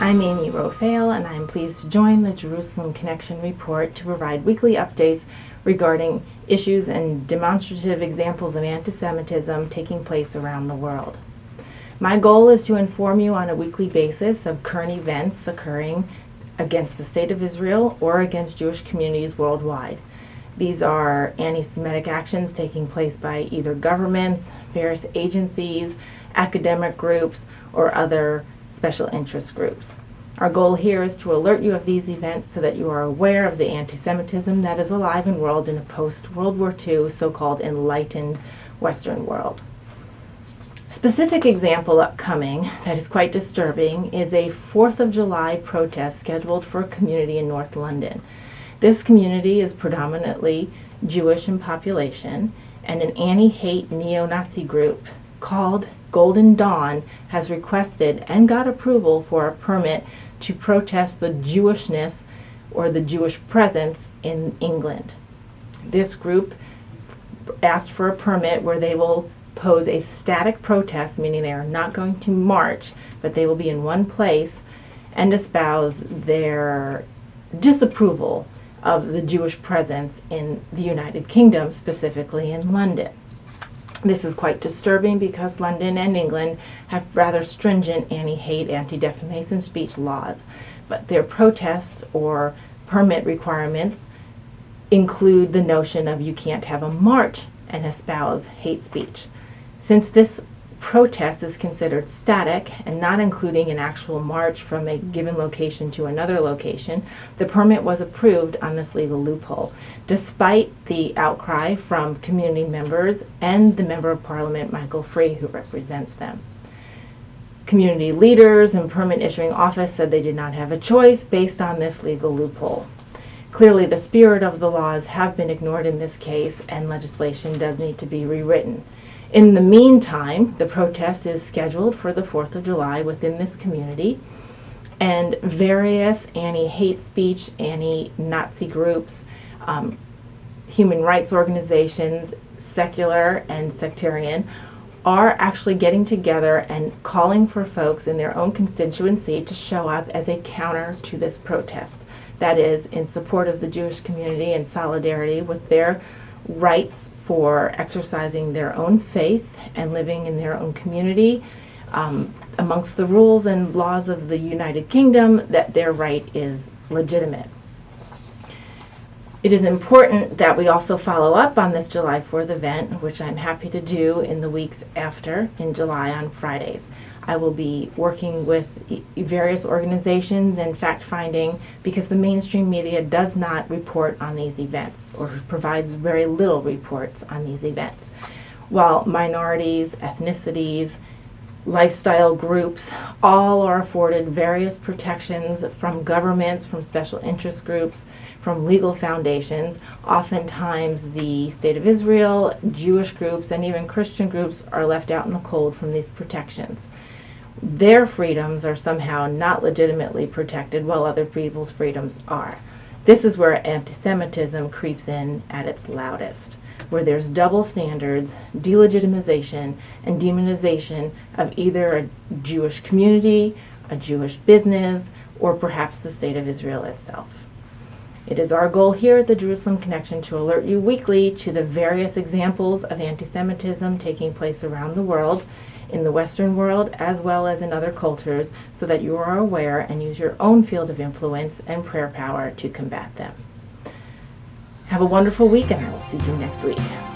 I'm Amy Rofail, and I'm pleased to join the Jerusalem Connection Report to provide weekly updates regarding issues and demonstrative examples of anti-Semitism taking place around the world. My goal is to inform you on a weekly basis of current events occurring against the State of Israel or against Jewish communities worldwide. These are anti-Semitic actions taking place by either governments, various agencies, academic groups, or other special interest groups. Our goal here is to alert you of these events so that you are aware of the anti-Semitism that is alive in the world in a post-World War II so-called enlightened Western world. A specific example upcoming that is quite disturbing is a 4th of July protest scheduled for a community in North London. This community is predominantly Jewish in population, and an anti-hate neo-Nazi group called Golden Dawn has requested and got approval for a permit to protest the Jewishness or the Jewish presence in England. This group asked for a permit where they will pose a static protest, meaning they are not going to march, but they will be in one place and espouse their disapproval of the Jewish presence in the United Kingdom, specifically in London. This is quite disturbing because London and England have rather stringent anti-hate, anti-defamation speech laws, but their protests or permit requirements include the notion of you can't have a march and espouse hate speech. Since this protest is considered static and not including an actual march from a given location to another location, the permit was approved on this legal loophole, despite the outcry from community members and the Member of Parliament, Michael Free, who represents them. Community leaders and permit issuing office said they did not have a choice based on this legal loophole. Clearly, the spirit of the laws have been ignored in this case, and legislation does need to be rewritten. In the meantime, the protest is scheduled for the 4th of July within this community, and various anti-hate speech, anti-Nazi groups, human rights organizations, secular and sectarian, are actually getting together and calling for folks in their own constituency to show up as a counter to this protest. That is, in support of the Jewish community and solidarity with their rights for exercising their own faith and living in their own community amongst the rules and laws of the United Kingdom, that their right is legitimate. It is important that we also follow up on this July 4th event, which I'm happy to do in the weeks after, in July on Fridays. I will be working with various organizations and fact-finding because the mainstream media does not report on these events or provides very little reports on these events. While minorities, ethnicities, lifestyle groups all are afforded various protections from governments, from special interest groups, from legal foundations, oftentimes the State of Israel, Jewish groups, and even Christian groups are left out in the cold from these protections. Their freedoms are somehow not legitimately protected while other people's freedoms are. This is where anti-Semitism creeps in at its loudest, where there's double standards, delegitimization, and demonization of either a Jewish community, a Jewish business, or perhaps the State of Israel itself. It is our goal here at the Jerusalem Connection to alert you weekly to the various examples of anti-Semitism taking place around the world, in the Western world as well as in other cultures, so that you are aware and use your own field of influence and prayer power to combat them. Have a wonderful week, and I will see you next week.